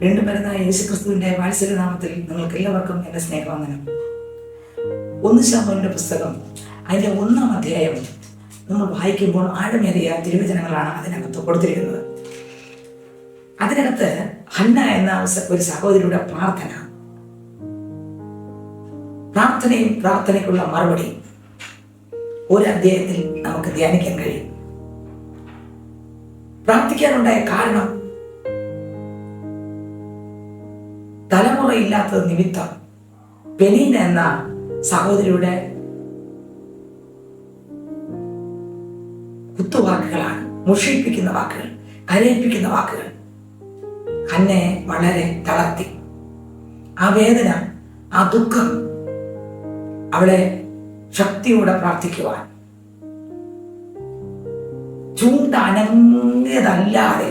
വീണ്ടും വരുന്ന യേശുക്രിസ്തുവിന്റെ വാത്സല്യനാമത്തിൽ നിങ്ങൾക്ക് എല്ലാവർക്കും എൻ്റെ സ്നേഹവന്ദനം. 1 ശമൂവേലിന്റെ പുസ്തകം അതിൻ്റെ 1-ാം അധ്യായം നമ്മൾ വായിക്കുമ്പോൾ ആഴമേറിയ തിരുവചനങ്ങളാണ് അതിനകത്ത് കൊടുത്തിരിക്കുന്നത്. അതിനകത്ത് ഹന്ന എന്ന ഒരു സഹോദരിയുടെ പ്രാർത്ഥനയും പ്രാർത്ഥനയ്ക്കുള്ള മറുപടിയും ഒരു അധ്യായത്തിൽ നമുക്ക് ധ്യാനിക്കാൻ കഴിയും. പ്രാർത്ഥിക്കാനുണ്ടായ കാരണം തലമുറയില്ലാത്തത് നിമിത്തം പെനീന എന്ന സഹോദരിയുടെ കുത്തുവാക്കുകളാണ്, മുഷിപ്പിക്കുന്ന വാക്കുകൾ, കരയിപ്പിക്കുന്ന വാക്കുകൾ ഹന്നയെ വളരെ തളർത്തി. ആ വേദന, ആ ദുഃഖം അവളെ ശക്തിയോടെ പ്രാർത്ഥിക്കുവാൻ, ചൂണ്ടനങ്ങിയതല്ലാതെ,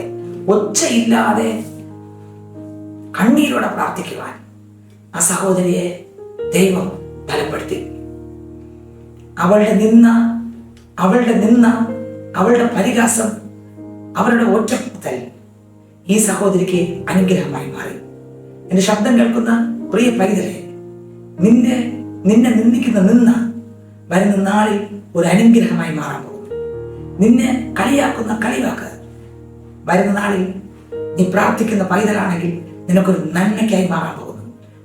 ഒച്ചയില്ലാതെ കണ്ണീരോടെ പ്രാർത്ഥിക്കുവാൻ ആ സഹോദരിയെ ദൈവം ബലപ്പെടുത്തി. അവളുടെ നിന്ന, അവളുടെ പരിഹാസം, അവളുടെ ഒറ്റപ്പെടുത്തൽ ഈ സഹോദരിക്ക് അനുഗ്രഹമായി മാറി. എന്റെ ശബ്ദം കേൾക്കുന്ന പ്രിയ പൈതലെ, നിന്നെ നിന്ദിക്കുന്ന വരുന്ന നാളിൽ ഒരു അനുഗ്രഹമായി മാറാൻ പോകുന്നു. നിന്നെ കളിയാക്കുന്ന കളിവാക്ക് വരുന്ന നാളിൽ നീ പ്രാർത്ഥിക്കുന്ന പൈതലാണെങ്കിൽ നിനക്കൊരു നന്മയ്ക്കായി മാറാൻ പോകുന്നു.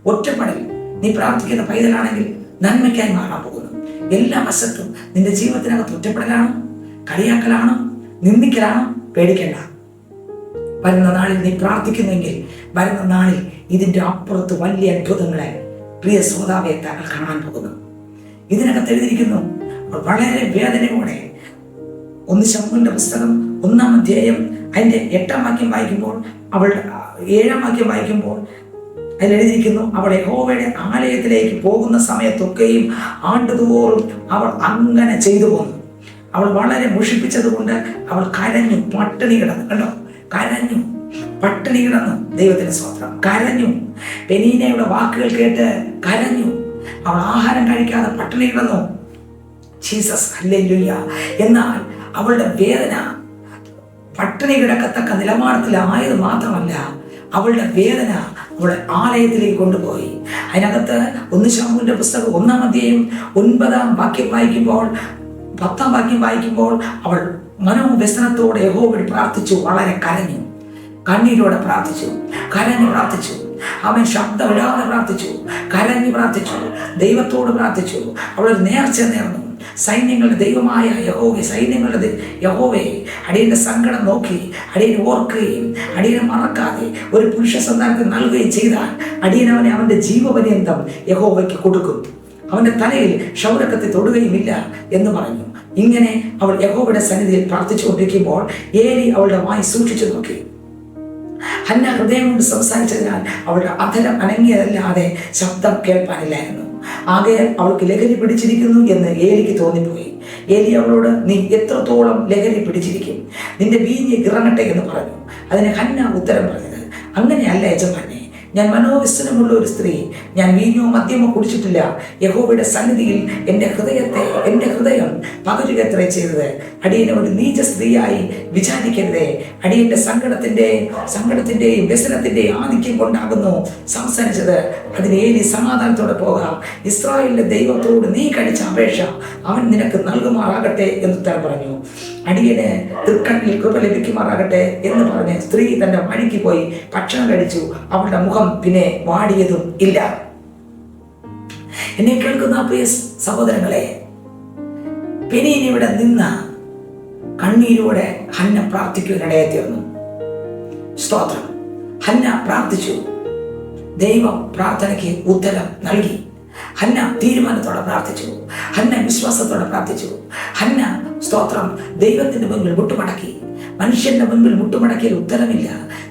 ഒറ്റപ്പെടൽ നീ പ്രാർത്ഥിക്കുന്ന പൈതലാണെങ്കിൽ നന്മയ്ക്കായി മാറാൻ പോകുന്നു. എല്ലാ വശത്തും നിന്റെ ജീവിതത്തിനകത്ത് ഒറ്റപ്പെടലാണോ, കളിയാക്കലാണോ, നിന്ദിക്കലാണോ, പേടിക്കേണ്ട. വരുന്ന നാളിൽ നീ പ്രാർത്ഥിക്കുന്നെങ്കിൽ വരുന്ന നാളിൽ ഇതിന്റെ അപ്പുറത്ത് വലിയ അത്ഭുതങ്ങളെ പ്രിയ ശ്രോതാവെ താങ്കൾ കാണാൻ പോകുന്നു. ഇതിനകത്ത് എഴുതിയിരിക്കുന്നു, വളരെ വേദനയോടെ 1 ശമൂവേലിന്റെ പുസ്തകം 1-ാം അധ്യായം അതിന്റെ 8-ാം വാക്യം വായിക്കുമ്പോൾ, 7-ാം വാക്യം വായിക്കുമ്പോൾ അതിലെഴുതിയിരിക്കുന്നു, അവൾ യഹോവയുടെ ആലയത്തിലേക്ക് പോകുന്ന സമയത്തൊക്കെയും ആണ്ടുതോറും അവൾ അങ്ങനെ ചെയ്തു പോന്നു. അവൾ വളരെ മുഷിപ്പിച്ചത് കൊണ്ട് അവൾ കരഞ്ഞു, പട്ടിണി കിടന്നു. കണ്ടോ, കരഞ്ഞു, പട്ടിണി കിടന്നു. ദൈവത്തിന് സ്തോത്രം. കരഞ്ഞു, പെനീനയുടെ വാക്കുകൾ കേട്ട് കരഞ്ഞു. അവൾ ആഹാരം കഴിക്കാതെ പട്ടിണി കിടന്നു. Jesus, hallelujah. എന്നാൽ അവളുടെ വേദന പട്ടിണി കിടക്കത്തക്ക നിലവാരത്തിലായത് മാത്രമല്ല, അവളുടെ വേദന അവളെ ആലയത്തിലേക്ക് കൊണ്ടുപോയി. അതിനകത്ത് 1 ശമൂവേലിന്റെ പുസ്തകം 1-ാം അധ്യായം 9-ാം വാക്യം വായിക്കുമ്പോൾ, 10-ാം വാക്യം വായിക്കുമ്പോൾ അവൾ മനോവ്യസനത്തോടെ യഹോവയോട് പ്രാർത്ഥിച്ചു, വളരെ കരഞ്ഞു, കണ്ണീരോടെ പ്രാർത്ഥിച്ചു, കരഞ്ഞു പ്രാർത്ഥിച്ചു. അവൻ ശബ്ദമില്ലാതെ പ്രാർത്ഥിച്ചു, കരഞ്ഞു പ്രാർത്ഥിച്ചു, ദൈവത്തോട് പ്രാർത്ഥിച്ചു. അവളൊരു നേർച്ച നേർന്നു. സൈന്യങ്ങളുടെ ദൈവമായ യഹോവേ, സൈന്യങ്ങളുടെ യഹോവേ, അടിയന്റെ സങ്കടം നോക്കി അടിയനെ ഓർക്കുകയും അടിയനെ മറക്കാതെ ഒരു പുരുഷ സന്താനത്തിന് നൽകുകയും ചെയ്താൽ അടിയനവനെ അവന്റെ ജീവപര്യന്തം യഹോവയ്ക്ക് കൊടുക്കും, അവന്റെ തലയിൽ ക്ഷൗരക്കത്തി തൊടുകയുമില്ല എന്ന് പറഞ്ഞു. ഇങ്ങനെ അവൾ യഹോവയുടെ സന്നിധിയിൽ പ്രാർത്ഥിച്ചുകൊണ്ടിരിക്കുമ്പോൾ ഏലി അവളുടെ വായി സൂക്ഷിച്ചു നോക്കി. ഹന്ന ഹൃദയം കൊണ്ട് സംസാരിച്ചതിനാൽ അവളുടെ അധരം അനങ്ങിയതല്ലാതെ ശബ്ദം കേൾപ്പാനില്ലായിരുന്നു. ആകയാൽ അവൾക്ക് ലഹരി പിടിച്ചിരിക്കുന്നു എന്ന് ഏലിക്ക് തോന്നിപ്പോയി. ഏലി അവളോട്, നീ എത്രത്തോളം ലഹരി പിടിച്ചിരിക്കും? നിന്റെ വീഞ്ഞ് ഇറങ്ങട്ടെ എന്ന് പറഞ്ഞു. അതിന് ഹന്ന ഉത്തരം പറഞ്ഞത്, അങ്ങനെയല്ല യജമാനെ, ഞാൻ മനോവ്യസനമുള്ള ഒരു സ്ത്രീ, ഞാൻ വീഞ്ഞോ മദ്യമോ കുടിച്ചിട്ടില്ല. യഹോവയുടെ സന്നിധിയിൽ എൻ്റെ ഹൃദയം പകരുകത്രേ ചെയ്തത്. അടിയനെ ഒരു നീച സ്ത്രീയായി വിചാരിക്കരുതേ. അടിയന്റെ സങ്കടത്തിന്റെയും വ്യസനത്തിന്റെയും ആധിക്യം കൊണ്ടാകുന്നു സംസാരിച്ചത്. അതിന് ഏലി, സമാധാനത്തോടെ പോകാം, ഇസ്രായേലിന്റെ ദൈവത്തോട് നീ കഴിച്ച അപേക്ഷ അവൻ നിനക്ക് നൽകുമാറാകട്ടെ എന്ന് ഉത്തരം പറഞ്ഞു. അടിയന് തൃക്കണ്ണിൽ കൃപ ലഭിക്കുമാറാകട്ടെ എന്ന് പറഞ്ഞ് സ്ത്രീ തന്റെ വഴിക്ക് പോയി ഭക്ഷണം കഴിച്ചു. അവളുടെ മുഖം പിന്നെ വാടിയതും ഇല്ല. എന്നെ കേൾക്കുന്ന പ്രിയ സഹോദരങ്ങളെ, പെനീനയുടെ നിന്ന കണ്ണീരോടെ ഹന്ന പ്രാർത്ഥിക്കുവാനിടയായി തീർന്നു. സ്തോത്രം. ഹന്ന പ്രാർത്ഥിച്ചു, ദൈവം പ്രാർത്ഥനയ്ക്ക് ഉത്തരം നൽകി. ഹന്ന തീരുമാനത്തോടെ പ്രാർത്ഥിച്ചു, ഹന്ന വിശ്വാസത്തോടെ പ്രാർത്ഥിച്ചു. ഹന്ന, സ്തോത്രം, ദൈവത്തിന്റെ മുൻപിൽ മുട്ടുമടക്കി. മനുഷ്യന്റെ മുൻപിൽ മുട്ടുമടക്കിയാൽ ഉത്തരമില്ല.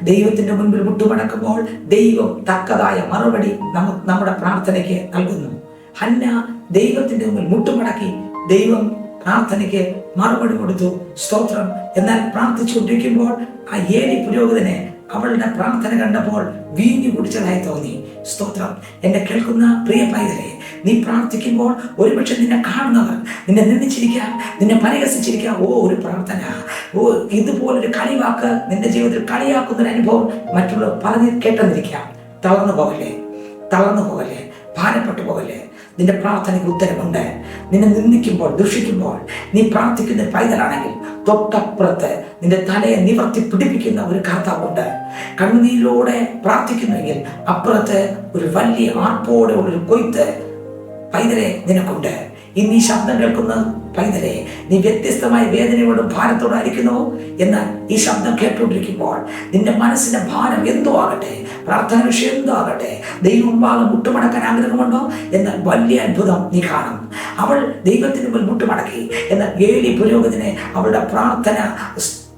ദൈവത്തിന്റെ മുൻപിൽ മുട്ടുമടക്കുമ്പോൾ ദൈവം തക്കതായ മറുപടി നമ്മുടെ പ്രാർത്ഥനയ്ക്ക് നൽകുന്നു. ഹന്ന ദൈവത്തിന്റെ മുൻപിൽ മുട്ടുമടക്കി, ദൈവം പ്രാർത്ഥനയ്ക്ക് മറുപടി കൊടുത്തു. സ്തോത്രം. എന്നാൽ പ്രാർത്ഥിച്ചുകൊണ്ടിരിക്കുമ്പോൾ ആ ഏലി പുരോഹിതനെ അവളുടെ പ്രാർത്ഥന കണ്ടപ്പോൾ വീഞ്ഞു കുടിച്ചതായി തോന്നി. സ്തോത്രം. എന്നെ കേൾക്കുന്ന പ്രിയ പൈതലെ, നീ പ്രാർത്ഥിക്കുമ്പോൾ ഒരുപക്ഷെ നിന്നെ കാണുന്നവർ നിന്നെ നിന്ദിച്ചിരിക്കാം, നിന്നെ പരിഹസിച്ചിരിക്കാം. ഒരു പ്രാർത്ഥന, ഇതുപോലൊരു കളിവാക്ക് നിന്റെ ജീവിതത്തിൽ കളിയാക്കുന്നൊരു അനുഭവം മറ്റുള്ളവർ പറഞ്ഞ് കേട്ടെന്നിരിക്കാം. തളർന്നു പോകല്ലേ, ഭാരപ്പെട്ടു പോകല്ലേ. നിന്റെ പ്രാർത്ഥനയ്ക്ക് ഉത്തരമുണ്ട്. നിന്നെ നിന്ദിക്കുമ്പോൾ, ദുഷിക്കുമ്പോൾ നീ പ്രാർത്ഥിക്കുന്ന പൈതലാണെങ്കിൽ തൊട്ടപ്പുറത്ത് നിന്റെ തലയെ നിവർത്തി പിടിപ്പിക്കുന്ന ഒരു കർത്താവുണ്ട്. കണ്ണുനീരിലൂടെ പ്രാർത്ഥിക്കുന്നുവെങ്കിൽ അപ്പുറത്ത് ഒരു വലിയ ആർപ്പോടെ ഉള്ളൊരു കൊയ്ത്ത് പൈതലെ നിനക്കുണ്ട്. ഇന്ന് ഈ ശബ്ദം കേൾക്കുന്ന പൈതലെ, നീ വ്യത്യസ്തമായ വേദനയോടും ഭാരത്തോടും ആയിരിക്കുന്നു. എന്നാൽ ഈ ശബ്ദം കേട്ടുകൊണ്ടിരിക്കുമ്പോൾ നിന്റെ മനസ്സിന്റെ ഭാരം എന്തോ ആകട്ടെ, പ്രാർത്ഥന വിഷയം എന്തോ ആകട്ടെ, ദൈവമുമ്പാകെ മുട്ടുമടക്കാൻ ആഗ്രഹമുണ്ടോ? എന്നാൽ വലിയ അത്ഭുതം നീ കാണും. അവൾ ദൈവത്തിന് മുമ്പിൽ മുട്ടുമടക്കി. എന്നാൽ ഏലി പുരോഹിതനെ അവളുടെ പ്രാർത്ഥന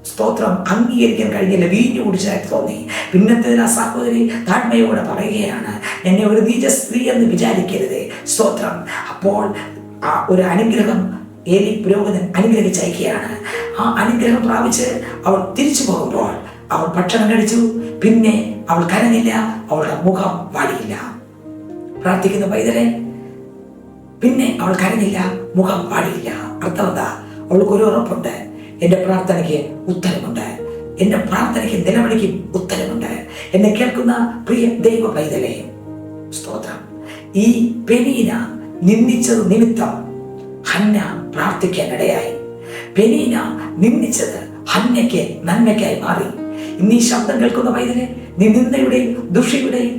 സ്തോത്രം അംഗീകരിക്കാൻ കഴിഞ്ഞില്ല. വീഞ്ഞു കുടിച്ചതായിട്ട് തോന്നി. പിന്നത്തെ ആ സഹോദരി താഴ്മയോടെ പറയുകയാണ്, എന്നെ ഒരു നീച സ്ത്രീ എന്ന് വിചാരിക്കരുതേ. സ്തോത്രം. അപ്പോൾ ആ ഒരു അനുഗ്രഹം ഏലി പുരോഹിതൻ അനുഗ്രഹിച്ചയക്കുകയാണ്. ആ അനുഗ്രഹം പ്രാപിച്ച് അവൾ തിരിച്ചു പോകുമ്പോൾ അവൾ ഭക്ഷണം കഴിച്ചു. പിന്നെ അവൾ കരഞ്ഞില്ല, അവളുടെ മുഖം വാടിയില്ല. പ്രാർത്ഥിക്കുന്ന പൈതലെ, പിന്നെ അവൾ കരഞ്ഞില്ല, മുഖം വാടിയില്ല. അർത്ഥം എന്താ? അവൾക്കൊരു ഉറപ്പുണ്ട്, എൻ്റെ പ്രാർത്ഥനയ്ക്ക് ഉത്തരമുണ്ട്, എൻ്റെ പ്രാർത്ഥനയ്ക്ക് നിലവിളിക്കും ഉത്തരമുണ്ട്. എന്നെ കേൾക്കുന്ന പ്രിയ ദൈവ പൈതലെ, സ്തോത്രം. ഈ പെനീന നിന്ദിച്ചത് നിമിത്തം ഹന്ന പ്രാർത്ഥിക്കാനിടയായി. പെനീന നിന്ദിച്ചത് ഹന്നയ്ക്ക് നന്മയ്ക്കായി മാറി. ഇന്ന് ഈ ശബ്ദം കേൾക്കുന്ന പൈതലെ, നീ നിന്ദയുടെയും ദുഷിയുടെയും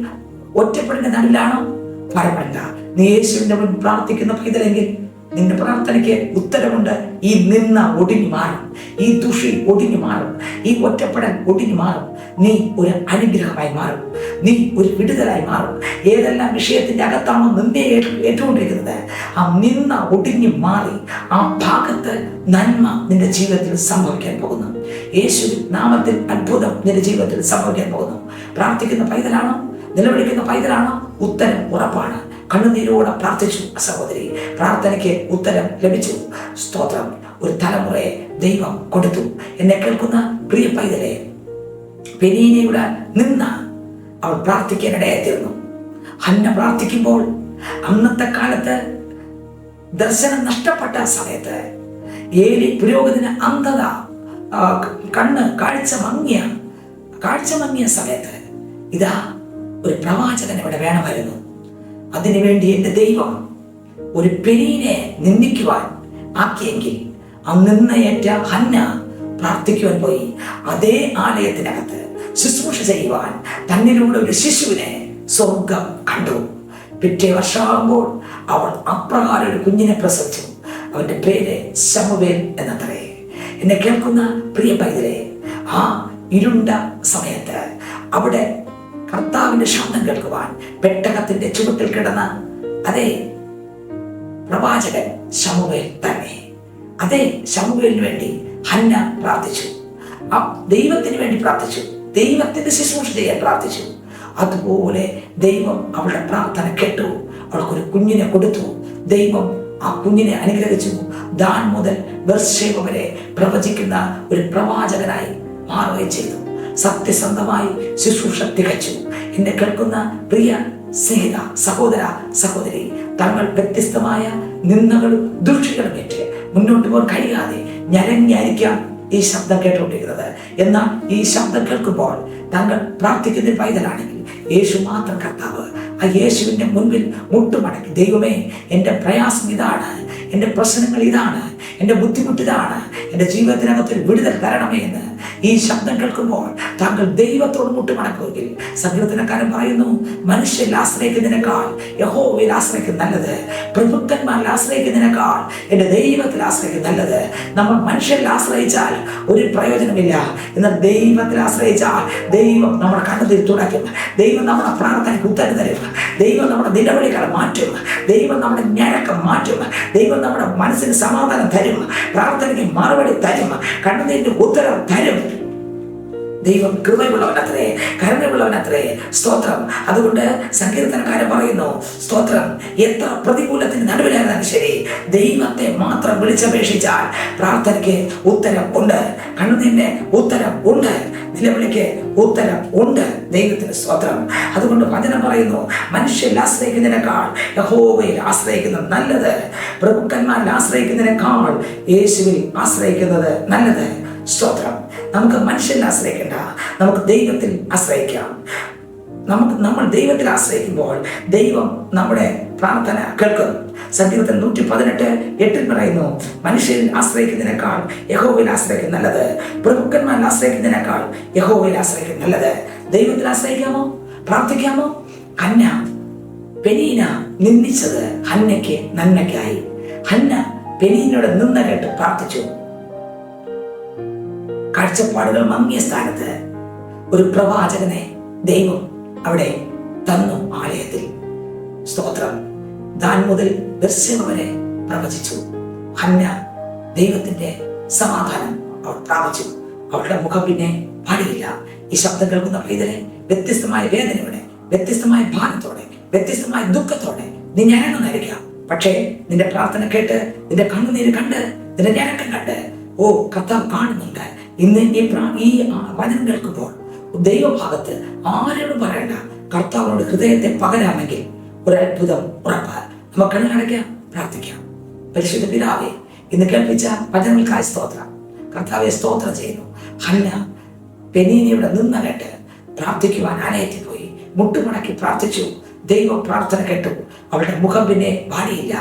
ഒറ്റപ്പെടുന്ന നടിലാണോ? ഭയപ്പെടണ്ട. നീ യേശുവിന്റെ മുൻ പ്രാർത്ഥിക്കുന്ന പൈതലെങ്കിൽ നിന്റെ പ്രാർത്ഥനയ്ക്ക് ഉത്തരമുണ്ട്. ഈ നിന്ന ഒടിഞ്ഞു മാറും, ഈ ദുഷി ഒടിഞ്ഞു മാറും, ഈ ഒറ്റപ്പെടൽ ഒടിഞ്ഞു മാറും. നീ ഒരു അനുഗ്രഹമായി മാറും, നീ ഒരു വിടുതലായി മാറും. ഏതെല്ലാം വിഷയത്തിന്റെ അകത്താണോ നിന്നയെ ഏറ്റുകൊണ്ടിരിക്കുന്നത്, ആ നിന്ന ഒടിഞ്ഞു മാറി ആ ഭാഗത്ത് നന്മ നിന്റെ ജീവിതത്തിൽ സംഭവിക്കാൻ പോകുന്നു. യേശു നാമത്തിൽ അത്ഭുതം നിന്റെ ജീവിതത്തിൽ സംഭവിക്കാൻ പോകുന്നു. പ്രാർത്ഥിക്കുന്ന പൈതലാണോ? നിലവിളിക്കുന്ന പൈതലാണോ? ഉത്തരം ഉറപ്പാണ്. കണ്ണുനീരോടെ പ്രാർത്ഥിച്ചു സഹോദരി, പ്രാർത്ഥനയ്ക്ക് ഉത്തരം ലഭിച്ചു. സ്തോത്രം. ഒരു തലമുറയെ ദൈവം കൊടുത്തു. എന്നെ കേൾക്കുന്ന പ്രിയ പൈതലെ, പെനീനയുടെ നിന്ന അവൾ പ്രാർത്ഥിക്കാനിടയായിത്തീർന്നു. ഹന്ന പ്രാർത്ഥിക്കുമ്പോൾ അന്നത്തെ കാലത്ത് ദർശനം നഷ്ടപ്പെട്ട സമയത്ത്, ഏലി പുരോഹിതന് അന്ധത, കാഴ്ച മങ്ങിയ സമയത്ത് ഇതാ ഒരു പ്രവാചകൻ ഇവിടെ വേണമായിരുന്നു. അതിനുവേണ്ടി എൻ്റെ ദൈവം ഒരു പെനീനെ നിന്ദിക്കുവാൻ ആക്കിയെങ്കിൽ ആ നിന്നയേറ്റ ഹന്ന പ്രാർത്ഥിക്കുവാൻ പോയി. അതേ ആലയത്തിനകത്ത് ശുശ്രൂഷ ചെയ്യുവാൻ തന്നിലൂടെ ഒരു ശിശുവിനെ സ്വർഗം കണ്ടു. പിറ്റേ വർഷമാകുമ്പോൾ അവൾ അപ്രകാരം ഒരു കുഞ്ഞിനെ പ്രസവിച്ചു. അവന്റെ പേര് ശമൂവേൽ എന്നത്രേ. എന്നെ കേൾക്കുന്ന പ്രിയ പൈതലെ, ആ ഇരുണ്ട സമയത്ത് അവിടെ കർത്താവിന്റെ ശബ്ദം കേൾക്കുവാൻ പെട്ടകത്തിന്റെ ചുവട്ടിൽ കിടന്ന അതേ പ്രവാചകൻ ശമൂവേൽ തന്നെ. അതേ ശമൂവേലിന് വേണ്ടി ഹന്ന പ്രാർത്ഥിച്ചു, ദൈവത്തിന് വേണ്ടി പ്രാർത്ഥിച്ചു, ദൈവത്തിന്റെ ശുശ്രൂഷ ചെയ്യാൻ പ്രാർത്ഥിച്ചു. അതുപോലെ ദൈവം അവളുടെ പ്രാർത്ഥന കേട്ടു. അവൾക്കൊരു കുഞ്ഞിനെ കൊടുത്തു. ദൈവം ആ കുഞ്ഞിനെ അനുഗ്രഹിച്ചു. ദാൻ മുതൽ ബെർശേബ വരെ പ്രവചിക്കുന്ന ഒരു പ്രവാചകനായി മാറുകയും ചെയ്തു. സത്യസന്ധമായി ശുശ്രൂഷ തികച്ചു. എന്നെ കേൾക്കുന്ന പ്രിയ സ്നേഹിത, സഹോദര, സഹോദരി, തങ്ങൾ വ്യത്യസ്തമായ നിന്ദകളും ദൂഷ്യങ്ങളും ഏറ്റ് മുന്നോട്ട് പോകാൻ കഴിയാതെ ഞരങ്ങിയായിരിക്കാം ഈ ശബ്ദം കേട്ടുകൊണ്ടിരിക്കുന്നത്. എന്നാൽ ഈ ശബ്ദം കേൾക്കുമ്പോൾ താങ്കൾ പ്രാർത്ഥിക്കുന്ന പൈതലാണെങ്കിൽ യേശു മാത്രം കർത്താവ്. ആ യേശുവിന്റെ മുൻപിൽ മുട്ടുമടക്കി, ദൈവമേ, എൻ്റെ പ്രയാസം ഇതാണ്, എൻ്റെ പ്രശ്നങ്ങൾ ഇതാണ്, എൻ്റെ ബുദ്ധിമുട്ട് ഇതാണ്, എൻ്റെ ജീവിതത്തിനകത്തൊരു വിടുതൽ തരണമേ എന്ന് ഈ ശബ്ദം കേൾക്കുമ്പോൾ താങ്കൾ ദൈവത്തോട് മുട്ടുമടക്കുമെങ്കിൽ, സങ്കീർത്തനക്കാരൻ പറയുന്നു, മനുഷ്യരിൽ ആശ്രയിക്കുന്നതിനേക്കാൾ യഹോവയിൽ ആശ്രയിക്കുന്ന നല്ലത്, പ്രഭുക്കന്മാരിൽ ആശ്രയിക്കുന്നതിനേക്കാൾ എൻ്റെ ദൈവത്തിൽ ആശ്രയിക്കുന്ന നല്ലത്. നമ്മൾ മനുഷ്യരിൽ ആശ്രയിച്ചാൽ ഒരു പ്രയോജനമില്ല. എന്നാൽ ദൈവത്തിൽ ആശ്രയിച്ചാൽ ദൈവം നമ്മുടെ കണ്ണുതിരി തുടയ്ക്കും. ദൈവം നമ്മുടെ പ്രാർത്ഥനയ്ക്ക് ഉത്തരം തരും. ദൈവം നമ്മുടെ നിലവിളികൾ മാറ്റും. ദൈവം നമ്മുടെ ഞരക്കം മാറ്റും. ദൈവം നമ്മുടെ മനസ്സിന് സമാധാനം തരും. പ്രാർത്ഥനയ്ക്ക് മറുപടി തരും. കണ്ണുനീരിന് ഉത്തരം തരും. ദൈവം കൃപയുള്ളവനത്രേ, കരുണയുള്ളവനത്രേ. സ്തോത്രം. അതുകൊണ്ട് സങ്കീർത്തനക്കാരൻ പറയുന്നു, സ്തോത്രം, എത്ര പ്രതികൂലത്തിന് നടുവിലായിരുന്നാലും ശരി, ദൈവത്തെ മാത്രം വിളിച്ചപേക്ഷിച്ചാൽ പ്രാർത്ഥനയ്ക്ക് ഉത്തരം ഉണ്ട്, കണ്ണുനീരിന് ഉത്തരം ഉണ്ട്, നിലവിളിക്ക് ഉത്തരം ഉണ്ട്. ദൈവത്തിന് സ്തോത്രം. അതുകൊണ്ട് വചനം പറയുന്നു, മനുഷ്യരിൽ ആശ്രയിക്കുന്നതിനേക്കാൾ യഹോവയിൽ ആശ്രയിക്കുന്നത് നല്ലത്, പ്രഭുക്കന്മാരിൽ ആശ്രയിക്കുന്നതിനേക്കാൾ യേശുവിൽ ആശ്രയിക്കുന്നത് നല്ലത്. സ്തോത്രം. നമുക്ക് മനുഷ്യരിൽ ആശ്രയിക്കേണ്ട, നമുക്ക് ദൈവത്തിൽ ആശ്രയിക്കാം. നമ്മൾ ദൈവത്തിൽ ആശ്രയിക്കുമ്പോൾ ദൈവം നമ്മുടെ പ്രാർത്ഥന കേൾക്കും. സങ്കീർത്തനം 118:8 പറയുന്നു, മനുഷ്യരിൽ ആശ്രയിക്കുന്നതിനേക്കാൾ യഹോവയിൽ ആശ്രയിക്കുന്നത് നല്ലത്, പ്രഭുക്കന്മാരിൽ ആശ്രയിക്കുന്നതിനേക്കാൾ യഹോവയിൽ ആശ്രയിക്കുന്നത് നല്ലത്. ദൈവത്തിൽ ആശ്രയിക്കാമോ? പ്രാർത്ഥിക്കാമോ? ഹന്ന പെനീന നിന്ദിച്ചത് ഹന്നയ്ക്ക് നന്മയ്ക്കായി. ഹന്ന പെനീനയുടെ നിന്ന കേട്ട് പ്രാർത്ഥിച്ചു. കാഴ്ചപ്പാടുകൾ മങ്ങിയ സ്ഥാനത്ത് ഒരു പ്രവാചകനെ ദൈവം അവിടെ തന്നു ആലയത്തിൽ. സ്തോത്രം. ദാൻ മുതൽ ബെർശേബ വരെ പ്രവചിച്ചു. ഹന്ന ദൈവത്തിന്റെ സമാധാനം അവൾ പ്രാപിച്ചു. അവളുടെ മുഖം പിന്നെ പാടിയില്ല. ഈ ശബ്ദം കേൾക്കുന്ന പൈതലെ, വ്യത്യസ്തമായ വേദനയോടെ, വ്യത്യസ്തമായ ഭാരത്തോടെ, വ്യത്യസ്തമായ ദുഃഖത്തോടെ നീ ഞരങ്ങുന്നതായിരിക്കാം. പക്ഷേ നിന്റെ പ്രാർത്ഥന കേട്ട്, നിന്റെ കണ്ണുനീര് കണ്ട്, നിന്റെ ഞരക്കം കണ്ട്, ഓ കർത്താവ് കാണുന്നുണ്ട്. ഇന്ന് ഈ വചനം കേൾക്കുമ്പോൾ ദൈവഭാഗത്ത് ആരോടും പറയണ്ട, കർത്താവിനോട് ഹൃദയത്തെ പകരാമെങ്കിൽ ഒരത്ഭുതം ഉറപ്പ്. നമുക്ക് കണ്ണടയ്ക്കാം, പ്രാർത്ഥിക്കാം. പരിശുദ്ധ പിതാവേ, ഇന്ന് കേൾപ്പിച്ച വചനങ്ങൾക്കായി സ്തോത്രം. കർത്താവെ സ്തോത്രം ചെയ്യുന്നു. ഹന്ന പെനീനയുടെ നിന്ന കേട്ട് പ്രാർത്ഥിക്കുവാൻ ആലയത്തിൽ പോയി മുട്ടുമടക്കി പ്രാർത്ഥിച്ചു. ദൈവം പ്രാർത്ഥന കേട്ടു. അവളുടെ മുഖം പിന്നെ വാടിയില്ല.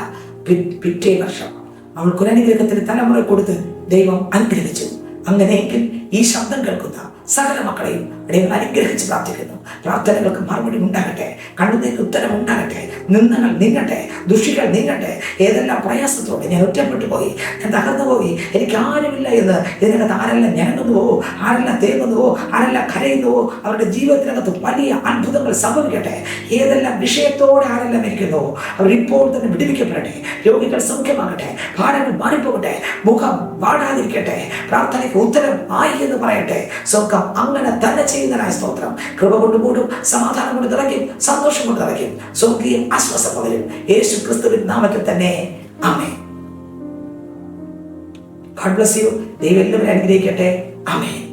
പിറ്റേ വർഷം അവൾക്ക് അനുഗ്രഹത്തിന് തലമുറ കൊടുത്ത് ദൈവം അനുഗ്രഹിച്ചു. അങ്ങനെയെങ്കിൽ ഈ ശബ്ദം കേൾക്കുന്ന സകല മക്കളെയും ദൈവം അനുഗ്രഹിച്ച് പ്രാർത്ഥിക്കുന്നു. പ്രാർത്ഥനകൾക്ക് മറുപടി ഉണ്ടാകട്ടെ, കണ്ണുനീർക്ക് ഉത്തരം ഉണ്ടാകട്ടെ, നിന്ദകൾ നീങ്ങട്ടെ, ദുഷികൾ നീങ്ങട്ടെ. ഏതെല്ലാം പ്രയാസത്തോടെ ഞാൻ ഒറ്റപ്പെട്ടു പോയി, ഞാൻ തകർന്നു പോയി, എനിക്ക് ആരുമില്ല എന്ന് ഇതിനകത്ത് ആരെല്ലാം ഞരങ്ങുന്നുവോ, ആരെല്ലാം തേങ്ങുന്നുവോ, ആരെല്ലാം കരയുന്നുവോ, അവരുടെ ജീവിതത്തിനകത്ത് വലിയ അത്ഭുതങ്ങൾ സംഭവിക്കട്ടെ. ഏതെല്ലാം വിഷയത്തോടെ ആരെല്ലാം ഇരിക്കുന്നുവോ അവരിപ്പോൾ തന്നെ വിടുവിക്കപ്പെടട്ടെ. രോഗികൾ സൗഖ്യമാകട്ടെ, ഭാരങ്ങൾ മാറിപ്പോകട്ടെ, മുഖം വാടാതിരിക്കട്ടെ, പ്രാർത്ഥനയ്ക്ക് ഉത്തരം ആയി എന്ന് പറയട്ടെ. സ്വർഗം അങ്ങനെ തന്നെ ചെയ്യുന്നതിനായ സ്തോത്രം. കൃപ കൊണ്ട് കൂടും, സമാധാനം കൊണ്ട് നിറയ്ക്കും, സന്തോഷം കൊണ്ട് നിറയ്ക്കും, സ്വർഗീയ ആശ്വാസം പകരും. യേശു ക്രിസ്തുവിന്റെ നാമത്തിൽ തന്നെ ആമേൻ. God bless you. ദൈവം എല്ലാവരും അനുഗ്രഹിക്കട്ടെ. ആമേൻ.